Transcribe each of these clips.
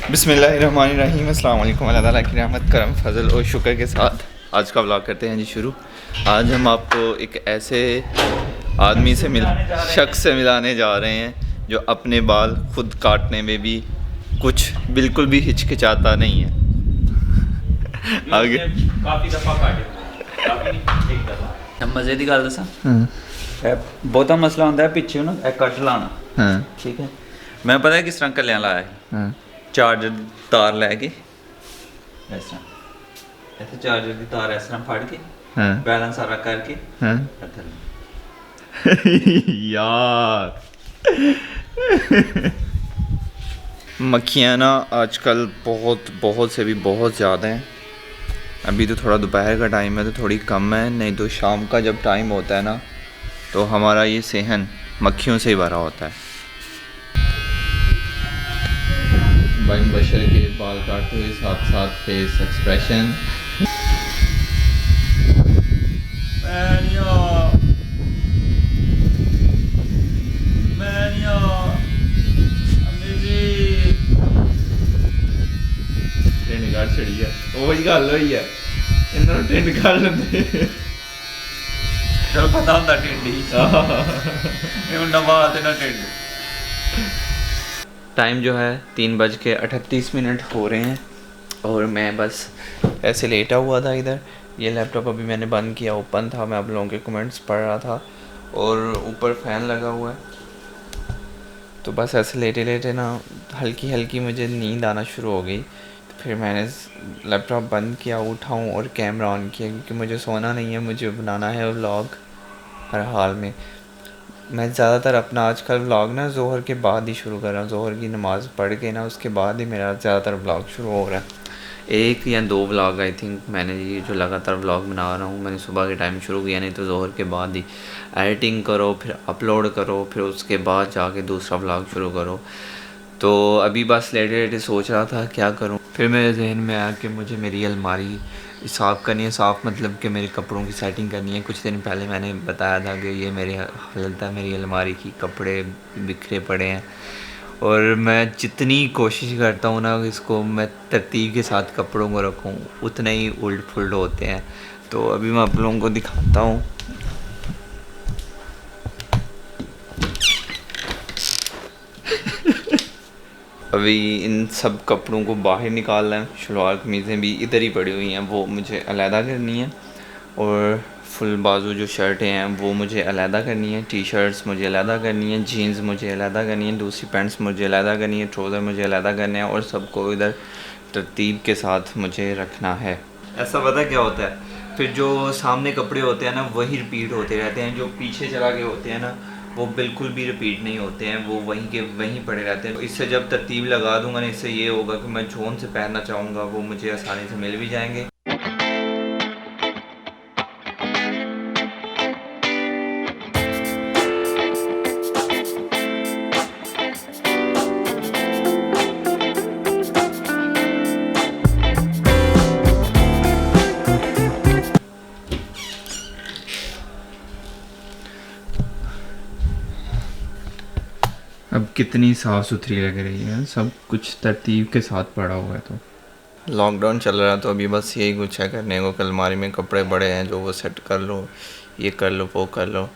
बिस्मिल्लाहिर्रहमानिर्रहीम। अस्सलाम वालेकुम। अल्लाह ताला की रहमत करम फजल और शुक्र के साथ आज का व्लॉग करते हैं जी शुरू। आज हम आपको एक ऐसे आदमी से शख्स से मिलाने जा रहे हैं जो अपने बाल खुद काटने में भी कुछ बिल्कुल भी हिचकिचाता नहीं है। आगे काफ़ी दफ़ा काटे, काफ़ी नहीं, एक दफ़ा। मज़े की गल दसा, बहुता मसला होंदा है पिछे ना कट लाना। हाँ ठीक है, मैं पता है किस तरह कलियां लाया है। हाँ चार्जर दी तार लैके इस तरह ऐसे चार्जर दी तार इस तरह फड़ के हाँ बैलेंस सारा करके हाँ यार मक्खियाँ ना आजकल बहुत से भी बहुत ज़्यादा हैं। अभी तो थोड़ा दोपहर का टाइम है तो थोड़ी कम है, नहीं तो शाम का जब टाइम होता है ना तो हमारा ये सेहन मक्खियों से ही भरा होता है। बन बशर के बाल काटते हुए साथ साथ फेस एक्सप्रेशन। टिंड काट छड़ी है, वही गल हुई है, इन्होंने टिंड काट लेंदे। चल पता होंदा टिंडी मुंडा बात ना टिंड। टाइम जो है 3:38 हो रहे हैं और मैं बस ऐसे लेटा हुआ था इधर। ये लैपटॉप अभी मैंने बंद किया, ओपन था, मैं आप लोगों के कमेंट्स पढ़ रहा था और ऊपर फ़ैन लगा हुआ है। तो बस ऐसे लेटे लेटे ना हल्की हल्की मुझे नींद आना शुरू हो गई। तो फिर मैंने लैपटॉप बंद किया, उठाऊँ और कैमरा ऑन किया क्योंकि मुझे सोना नहीं है, मुझे बनाना है व्लॉग हर हाल में। मैं ज़्यादातर अपना आजकल व्लॉग ना ज़ोहर के बाद ही शुरू कर रहा हूँ। ज़ोहर की नमाज़ पढ़ के ना उसके बाद ही मेरा ज़्यादातर व्लॉग शुरू हो रहा है। 1 या 2 व्लॉग आई थिंक मैंने ये जो लगातार व्लॉग बना रहा हूँ मैंने सुबह के टाइम शुरू किया, नहीं तो ज़ोहर के बाद ही एडिटिंग करो, फिर अपलोड करो, फिर उसके बाद जाके दूसरा व्लॉग शुरू करो। तो अभी बस लेटे लेटे सोच रहा था क्या करूँ, फिर मेरे जहन में आया कि मुझे मेरी अलमारी साफ़ करनी है। साफ़ मतलब कि मेरे कपड़ों की सेटिंग करनी है। कुछ दिन पहले मैंने बताया था कि ये मेरी हालत है, मेरी अलमारी की कपड़े बिखरे पड़े हैं और मैं जितनी कोशिश करता हूँ ना इसको मैं तरतीब के साथ कपड़ों को रखूँ उतने ही उल्ट फुल्ट होते हैं। तो अभी मैं आप लोगों को दिखाता हूँ। अभी इन सब कपड़ों को बाहर निकालना है। शलवार कमीज़ें भी इधर ही पड़ी हुई हैं, वो मुझे अलहदा करनी है और फुल बाजू जो शर्टें हैं वो मुझे अलहदा करनी है, टी शर्ट्स मुझे अलहदा करनी है, जीन्स मुझे अलहदा करनी है, दूसरी पैंट्स मुझे अलहदा करनी है, ट्राउज़र मुझे अलहदा करने हैं और सबको इधर तरतीब के साथ मुझे रखना है। ऐसा पता क्या होता है, फिर जो सामने कपड़े होते हैं ना वही रिपीट होते रहते हैं, जो पीछे चला के होते हैं ना वो बिल्कुल भी रिपीट नहीं होते हैं, वो वहीं के वहीं पड़े रहते हैं। इससे जब तरतीब लगा दूंगा ना इससे ये होगा कि मैं जोन से पहनना चाहूँगा वो मुझे आसानी से मिल भी जाएंगे। अब कितनी साफ़ सुथरी लग रही है, सब कुछ तरतीब के साथ पड़ा हुआ है। तो लॉकडाउन चल रहा है तो अभी बस यही कुछ है करने को। अलमारी में कपड़े बड़े हैं जो वो सेट कर लो, ये कर लो, वो कर लो।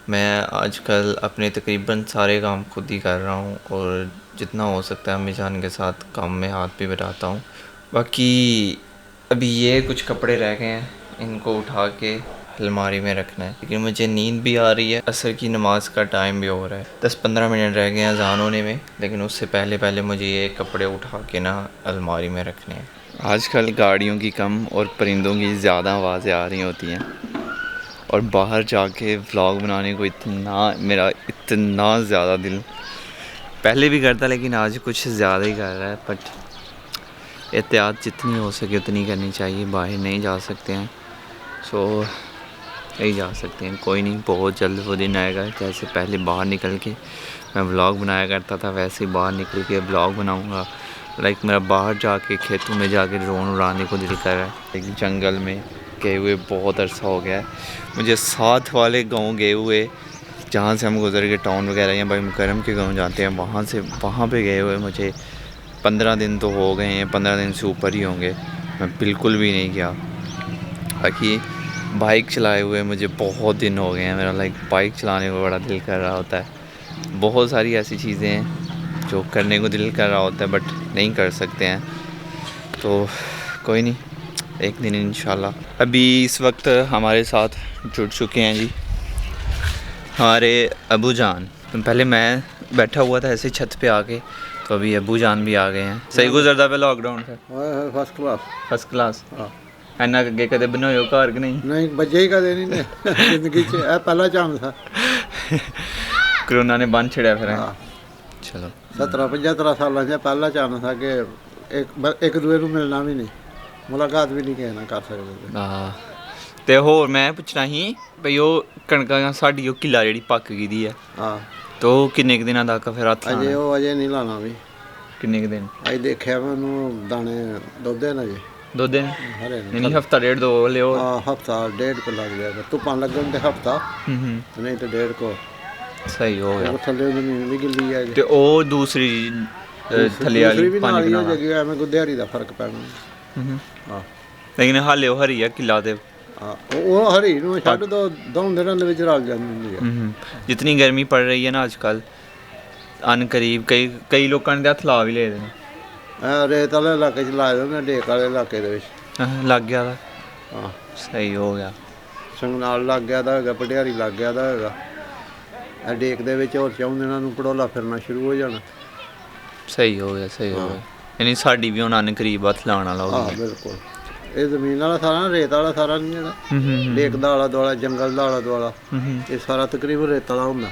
मैं आजकल अपने तकरीबन सारे काम खुद ही कर रहा हूँ और जितना हो सकता है अम्मी जान के साथ काम में हाथ भी बटाता हूँ। बाकी अभी ये कुछ कपड़े रह गए हैं, इनको उठा के अलमारी में रखना है। लेकिन मुझे नींद भी आ रही है, असर की नमाज़ का टाइम भी हो रहा है, 10-15 मिनट रह गए हैं अज़ान होने में। लेकिन उससे पहले मुझे ये कपड़े उठा के ना अलमारी में रखने हैं। आजकल गाड़ियों की कम और परिंदों की ज़्यादा आवाज़ें आ रही होती हैं और बाहर जाके व्लॉग बनाने को मेरा इतना ज़्यादा दिल पहले भी करता लेकिन आज कुछ ज़्यादा ही कर रहा है। बट एहतियात जितनी हो सके उतनी करनी चाहिए, बाहर नहीं जा सकते हैं सो नहीं जा सकते हैं। कोई नहीं, बहुत जल्द वो दिन आएगा जैसे पहले बाहर निकल के मैं व्लॉग बनाया करता था वैसे ही बाहर निकल के व्लॉग बनाऊंगा। लाइक मेरा बाहर जाके खेतों में जाके ड्रोन उड़ाने को दिल कर रहा है। एक जंगल में गए हुए बहुत अरसा हो गया है मुझे। साथ वाले गांव गए हुए जहाँ से हम गुजर के टाउन वगैरह या भाई मुकरम के गांव जाते हैं वहाँ पे गए हुए मुझे 15 दिन तो हो गए हैं, 15 दिन से ऊपर ही होंगे, मैं बिल्कुल भी नहीं गया। बाकी बाइक चलाए हुए मुझे बहुत दिन हो गए हैं, मेरा लाइक बाइक चलाने को बड़ा दिल कर रहा होता है। बहुत सारी ऐसी चीज़ें हैं जो करने को दिल कर रहा होता है बट नहीं कर सकते हैं, तो कोई नहीं, एक दिन इंशाल्लाह। अभी इस वक्त हमारे साथ जुड़ चुके हैं जी हमारे अबू जान। पहले मैं बैठा हुआ था ऐसे छत पे आके, तो अभी अबू जान भी आ गए हैं। सही गुजरता पे लॉकडाउन से? First class. First class. हाँ। इन्ना अगे कदे बनाओ घर कि नहीं? नहीं बजे ही कदे नहीं ने जिंदगी च ए पहला चांस था। कोरोना ने बंद छड़िया फिर। हाँ। चलो 17-75 साल से पहला चांस था कि एक दूए ਨੂੰ ਮਿਲਣਾ ਵੀ ਨਹੀਂ, ਮੁਲਾਕਾਤ ਵੀ ਨਹੀਂ ਕਿਸੇ ਨਾਲ ਕਰ ਸਕਦੇ। ਹਾਂ ਤੇ ਹੋਰ ਮੈਂ ਪੁੱਛਣਾ ਸੀ ਭਈ ਉਹ ਕਣਕਾਂ ਸਾਡੀ ਉਹ ਕਿੱਲਾ ਜਿਹੜੀ ਪੱਕ ਗਈ ਦੀ ਹੈ, ਹਾਂ ਤੇ ਉਹ ਕਿੰਨੇ ਕੁ ਦਿਨਾਂ ਤੱਕ ਫਿਰ ਹੱਥ ਅਜੇ ਉਹ ਅਜੇ ਨਹੀਂ ਲਾਣਾ ਵੀ। ਕਿੰਨੇ ਕੁ ਦਿਨ? ਅਜੇ ਦੇਖਿਆ ਮੈਂ ਉਹਨੂੰ ਦਾਣੇ ਦੁੱਧੇ ਨਾ ਜੇ 2 ਦਿਨ? ਹਰੇ ਨਹੀਂ ਹਫਤਾ ਡੇਢ ਦੋ ਲਿਓ। ਹਾਂ ਹਫਤਾ ਡੇਢ ਕੋ ਲੱਗ ਜਾਏਗਾ, ਧੁੱਪਾਂ ਲੱਗਣ ਤੇ ਹਫਤਾ ਨਹੀਂ ਤੇ ਡੇਢ ਕੋ ਸਹੀ ਹੋ ਗਿਆ। ਉਹ ਥੱਲੇ ਜ਼ਮੀਨ ਵੀ ਗਿੱਲੀ ਹੈ ਤੇ ਉਹ ਦੂਸਰੀ ਥੱਲੇ ਵਾਲੀ ਪਾਣੀ ਨਾਲ ਜਗੀ ਐਵੇਂ ਕੋਈ ਦਿਹਾੜੀ ਦਾ ਫਰਕ ਪੈਣਾ। ਹਾਂ ਲੇਕਿਨ ਹਾਲੇ ਉਹ ਹਰੀ ਆ ਕਿੱਲਾ ਤੇ। ਹਾਂ ਉਹ ਹਰੀ ਨੂੰ ਛੱਡ ਦੋ, ਦੋ ਦਿਨਾਂ ਦੇ ਵਿੱਚ ਰਲ ਜਾਂਦੀ ਹੁੰਦੀ ਹੈ। ਜਿਤਨੀ ਗਰਮੀ ਪੜ ਰਹੀ ਹੈ ਨਾ ਅੱਜ ਕੱਲ ਅਨ ਕਰੀਬ ਕਈ ਲੋਕਾਂ ਨੇ ਹੱਥ ਲਾ ਵੀ ਲਏ ਨੇ। ਰੇਤ ਵਾਲੇ ਇਲਾਕੇ 'ਚ ਲਾਏ ਦੇ ਨੇ, ਡੇਕ ਵਾਲੇ ਇਲਾਕੇ ਦੇ ਵਿੱਚ ਲੱਗ ਗਿਆ ਦਾ। ਹਾਂ ਸਹੀ ਹੋ ਗਿਆ। ਸੰਗਨਾਲ ਲੱਗ ਗਿਆ ਦਾ ਹੈਗਾ, ਪਟਿਆਰੀ ਲੱਗ ਗਿਆ ਦਾ ਹੈਗਾ। ਇਹ ਡੇਕ ਦੇ ਵਿੱਚ ਹੋਰ 4 ਦਿਨਾਂ ਨੂੰ ਪੜੋਲਾ ਫਿਰਨਾ ਸ਼ੁਰੂ ਹੋ ਜਾਣਾ। ਸਹੀ ਹੋ ਗਿਆ, ਸਹੀ ਹੋ ਗਿਆ। ਯਾਨੀ ਸਾਡੀ ਵੀ ਹੁਣ ਅਨ ਕਰੀਬ ਹੱਥ ਲਾਉਣ ਵਾਲਾ ਹੋ ਹਾਂ ਗਿਆ। ਬਿਲਕੁਲ। ਇਹ ਜ਼ਮੀਨ ਵਾਲਾ ਸਾਰਾ, ਰੇਤ ਵਾਲਾ ਸਾਰਾ ਨਹੀਂ ਜਿਹੜਾ ਡੇਕ ਦਾ ਆਲਾ ਦੁਆਲਾ, ਜੰਗਲ ਦਾ ਆਲਾ ਦੁਆਲਾ, ਇਹ ਸਾਰਾ ਤਕਰੀਬਨ ਰੇਤ ਵਾਲਾ ਹੁੰਦਾ।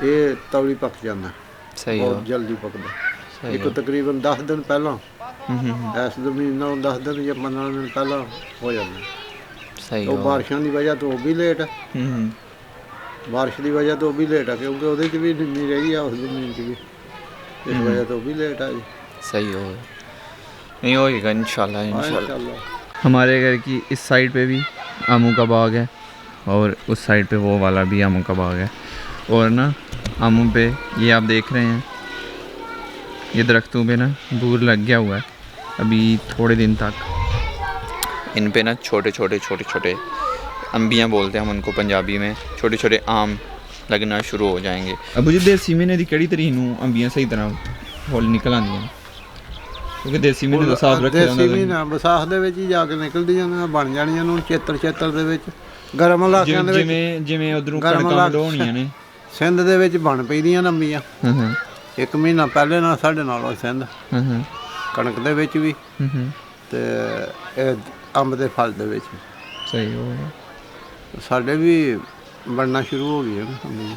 ਇਹ ਤੌਲੀ ਪੱਕ ਜਾਂਦਾ, ਸਹੀ ਹੋ ਬਹੁਤ ਜਲਦੀ ਪੱਕਦਾ। ਇੱਕ ਤਕਰੀਬਨ 10 ਦਿਨ ਪਹਿਲਾਂ ਇਸ ਜ਼ਮੀਨ ਨਾਲ 10 ਦਿਨ ਜਾਂ 15 ਦਿਨ ਪਹਿਲਾਂ ਹੋ ਜਾਂਦਾ। ਸਹੀ ਉਹ ਬਾਰਿਸ਼ਾਂ ਦੀ ਵਜ੍ਹਾ ਤੋਂ ਉਹ ਵੀ ਲੇਟ ਹੈ, ਬਾਰਿਸ਼ ਦੀ ਵਜ੍ਹਾ ਤੋਂ ਉਹ ਵੀ ਲੇਟ ਹੈ, ਕਿਉਂਕਿ ਉਹਦੇ 'ਚ ਵੀ ਨਿੰਮੀ ਰਹੀ ਆ ਉਸ ਜ਼ਮੀਨ 'ਚ ਵੀ, इस वजह तो भी लेट है जी। सही हो नहीं होएगा इंशाल्लाह इंशाल्लाह। इंशाल्लाह। हमारे घर की इस साइड पे भी आमों का बाग है और उस साइड पे वो वाला भी आमों का बाग है। और ना आमों पे ये आप देख रहे हैं, ये दरख्तों पे ना बूर लग गया हुआ है। अभी थोड़े दिन तक इन पे ना छोटे छोटे अम्बियाँ बोलते हैं हम उनको पंजाबी में, छोटे छोटे आम लगना शुरू हो जाएंगे। अब मुझे देसी महीने की कड़ी तरीक नूं अंबियां सही तरह फुੱਲ निकल आंदियां, क्योंकि देसी महीने ਦਾ ਹਿਸਾਬ ਰੱਖਿਆ ਜਾਂਦਾ। ਦੇਸੀ ਮਹੀਨਾ ਵਿਸਾਖ ਦੇ ਵਿੱਚ ਹੀ ਜਾ ਕੇ ਨਿਕਲਦੀ ਜਾਂਦੀਆਂ, ਬਣ ਜਾਣੀਆਂ ਨੂੰ ਚੇਤਰ ਦੇ ਵਿੱਚ। ਗਰਮ ਇਲਾਕਿਆਂ ਦੇ ਵਿੱਚ ਜਿਵੇਂ ਉਧਰੋਂ ਕਣਕਾਂ ਵਢਾਉਣੀਆਂ ਨੇ, ਸਿੰਧ ਦੇ ਵਿੱਚ ਬਣ ਪਈਆਂ ਅੰਬੀਆਂ। ਇੱਕ ਮਹੀਨਾ ਪਹਿਲੇ ਨਾਲ ਸਾਡੇ ਨਾਲੋਂ ਸਿੰਧ ਕਣਕ ਦੇ ਵਿੱਚ ਵੀ ਤੇ ਇਹ ਅੰਬ ਦੇ ਫਲ ਦੇ ਵਿੱਚ। ਸਹੀ ਹੋ ਗਿਆ। ਸਾਡੇ ਵੀ ਬਣਨਾ ਸ਼ੁਰੂ ਹੋ ਗਈ ਹੈ ਨਾ ਅੰਬੀ।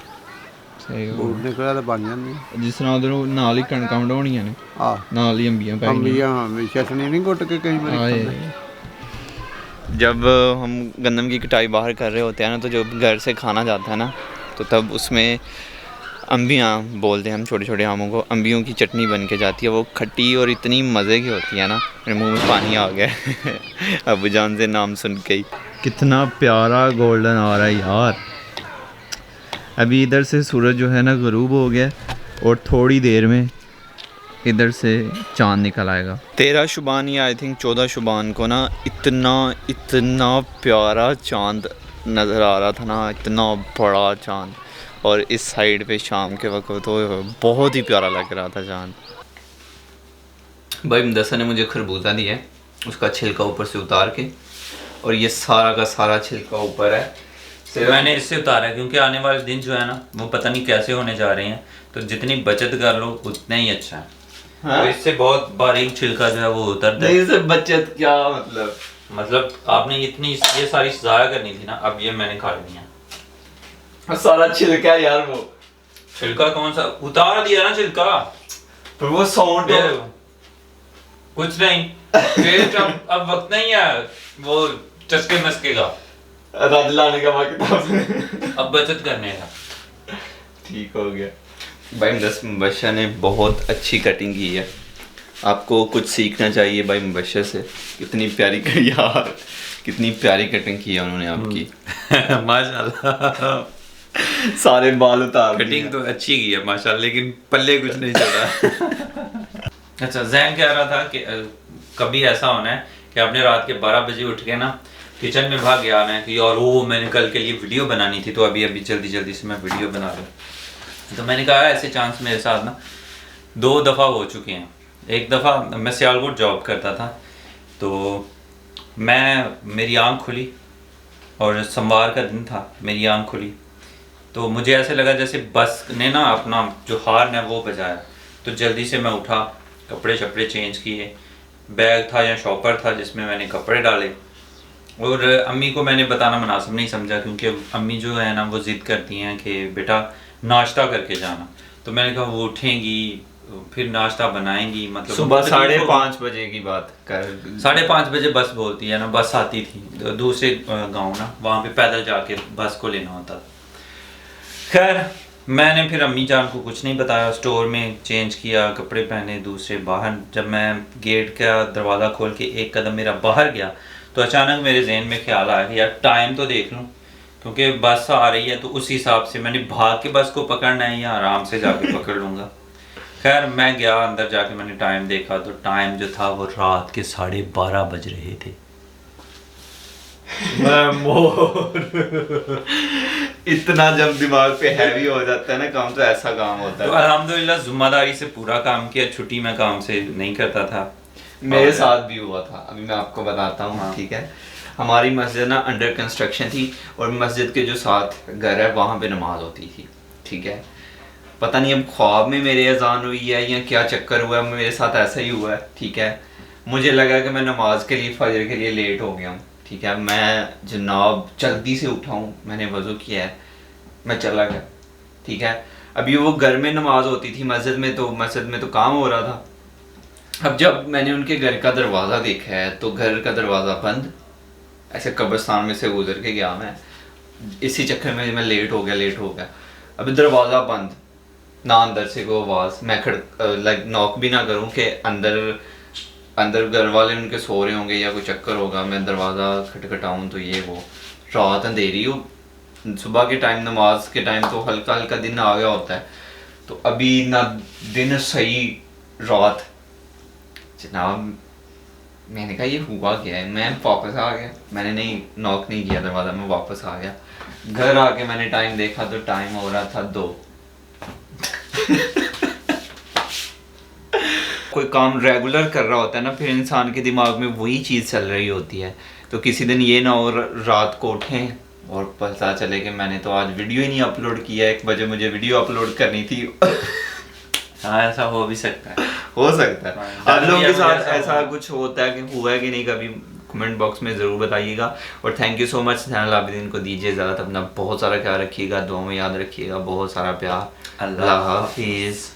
ਸਹੀ ਹੋ ਬੂਰ ਨਿਕਲਿਆ ਤਾਂ ਬਣ ਜਾਂਦੀ। ਜਿਸ ਤਰ੍ਹਾਂ ਉਧਰੋਂ ਨਾਲ ਹੀ ਕਣਕਾਂ ਵਢਾਉਣੀਆਂ ਨੇ, ਨਾਲ ਹੀ ਅੰਬੀਆਂ ਪੈ ਅੰਬੀਆਂ ਵੀ ਚਟਨੀ नहीं घुट के कई बार। जब हम गंदम की कटाई बाहर कर रहे होते हैं ना, तो जब घर से खाना जाता है ना, तो तब उसमें अंबियाँ बोलते हैं हम, छोटे छोटे आमों को, अंबियों की चटनी बन के जाती है। वो खट्टी और इतनी मज़े की होती है ना, मेरे मुंह में पानी आ गया अबू जान से नाम सुन के ही। कितना प्यारा गोल्डन आ रहा है यार। अभी इधर से सूरज जो है ना गरूब हो गया और थोड़ी देर में इधर से चांद निकल आएगा। 13 शुबान या आई थिंक 14 शुबान को ना इतना प्यारा चांद नज़र आ रहा था ना, इतना बड़ा चांद। और इस साइड पे शाम के वक्त तो बहुत ही प्यारा लग रहा था चांद। भाई मुदस्सर ने मुझे खरबूजा दिया है, उसका छिलका ऊपर से उतार के, और ये सारा का सारा छिलका ऊपर है। मैंने इससे उतारा क्योंकि आने वाले दिन जो है ना वो पता नहीं कैसे होने जा रहे हैं, तो जितनी बचत कर लो उतना ही अच्छा है। हाँ? तो इससे बहुत बारीक छिलका जो है वो उतर नहीं से बचत क्या मतलब आपने इतनी ये सारी ज़ाया करनी थी ना, अब ये मैंने खा लिया सारा छिलका यार। वो छिलका कौन सा उतार दिया ना छिलका, पर वो साउंड कुछ नहीं फिर अब वक्त नहीं है वो चस्के मस्के का, रद लाने का बाकी अब बचत करने का। ठीक हो गया भाई। मुबश्शर ने बहुत अच्छी कटिंग की है, आपको कुछ सीखना चाहिए भाई मुबश्शर से। कितनी प्यारी यार, कितनी प्यारी कटिंग की है उन्होंने आपकी माशाल्लाह। सारे बाल उतार कटिंग तो अच्छी की है माशाल्लाह, लेकिन पल्ले कुछ नहीं चल रहा। अच्छा, जैन कह रहा था कि कभी ऐसा होना है कि आपने रात के 12 बजे उठ के ना किचन में भाग गया आना है कि यार वो मैंने कल के लिए वीडियो बनानी थी, तो अभी अभी जल्दी जल्दी से मैं वीडियो बना लूँ। तो मैंने कहा ऐसे चांस मेरे साथ ना 2 दफ़ा हो चुके हैं। एक दफ़ा मैं सियालकोट जॉब करता था, तो मेरी आँख खुली और सोमवार का दिन था, मेरी आँख खुली तो मुझे ऐसे लगा जैसे बस ने ना अपना जो हॉर्न है वो बजाया। तो जल्दी से मैं उठा, कपड़े शपड़े चेंज किए, बैग था या शॉपर था जिसमें मैंने कपड़े डाले, और अम्मी को मैंने बताना मुनासिब नहीं समझा क्योंकि अम्मी जो है ना वो ज़िद करती हैं कि बेटा नाश्ता करके जाना। तो मैंने कहा वो उठेंगी फिर नाश्ता बनाएंगी, मतलब सुबह 5:30 बजे की बात कर, 5:30 बजे बस बोलती है ना, बस आती थी दूसरे गांव ना, वहाँ पे पैदल जाके बस को लेना होता था। खैर मैंने फिर अम्मी जान को कुछ नहीं बताया, स्टोर में चेंज किया, कपड़े पहने दूसरे बाहर। जब मैं गेट का दरवाज़ा खोल के एक कदम मेरा बाहर गया तो अचानक मेरे जहन में ख्याल आया कि यार टाइम तो देख लूँ, क्योंकि बस आ रही है तो उस हिसाब से मैंने भाग के बस को पकड़ना है या आराम से जाके पकड़ लूँगा। खैर मैं गया अंदर, जाके मैंने टाइम देखा तो टाइम जो था वो रात के 12:30 बज रहे थे। इतना जब दिमाग पे हैवी हो जाता है ना काम, तो ऐसा काम होता तो है। अल्हम्दुलिल्लाह जिम्मेदारी से पूरा काम किया, छुट्टी मैं काम से नहीं करता था। मेरे साथ भी हुआ था, अभी मैं आपको बताता हूँ। हाँ। ठीक है, हमारी मस्जिद ना अंडर कंस्ट्रक्शन थी और मस्जिद के जो साथ घर है वहाँ पे नमाज होती थी। ठीक है, पता नहीं अब ख्वाब में मेरे अजान हुई है या क्या चक्कर हुआ है, मेरे साथ ऐसा ही हुआ है। ठीक है, मुझे लगा कि मैं नमाज के लिए फजर के लिए लेट हो गया हूँ। ठीक है, मैं जनाब जल्दी से उठा हूँ, मैंने वज़ू किया है, मैं चला गया। ठीक है, अभी वो घर में नमाज होती थी, मस्जिद में तो काम हो रहा था। अब जब मैंने उनके घर का दरवाज़ा देखा है तो घर का दरवाज़ा बंद, ऐसे कब्रिस्तान में से गुजर के गया मैं, इसी चक्कर में मैं लेट हो गया। अभी दरवाज़ा बंद, ना अंदर से कोई आवाज़, मैं नॉक भी ना करूँ कि अंदर घर वाले उनके सो रहे होंगे या कोई चक्कर होगा, मैं दरवाज़ा खटखटाऊँ तो ये वो, रात अंधेरी हो, सुबह के टाइम नमाज के टाइम तो हल्का हल्का दिन आ गया होता है, तो अभी ना दिन सही रात। जनाब मैंने कहा ये हुआ क्या है, मैं वापस आ गया, मैंने नहीं नॉक नहीं किया दरवाज़ा, मैं वापस आ गया। घर आके मैंने टाइम देखा तो टाइम हो रहा था 2। कोई काम रेगुलर कर रहा होता है ना, फिर इंसान के दिमाग में वही चीज़ चल रही होती है। तो किसी दिन ये ना हो रात को उठें और पता चले कि मैंने तो आज वीडियो ही नहीं अपलोड किया, 1 बजे मुझे वीडियो अपलोड करनी थी। हाँ ऐसा हो भी सकता है, हो सकता है। हाँ, आप लोगों के साथ ऐसा ऐसा कुछ होता है कि हुआ है कि नहीं, कभी कमेंट बॉक्स में ज़रूर बताइएगा। और thank you so much Zainul Abidin को दीजिए इजाज़त, अपना बहुत सारा ख्याल रखिएगा, दुआ में याद रखिएगा, बहुत सारा प्यार। अल्लाह हाफिज़।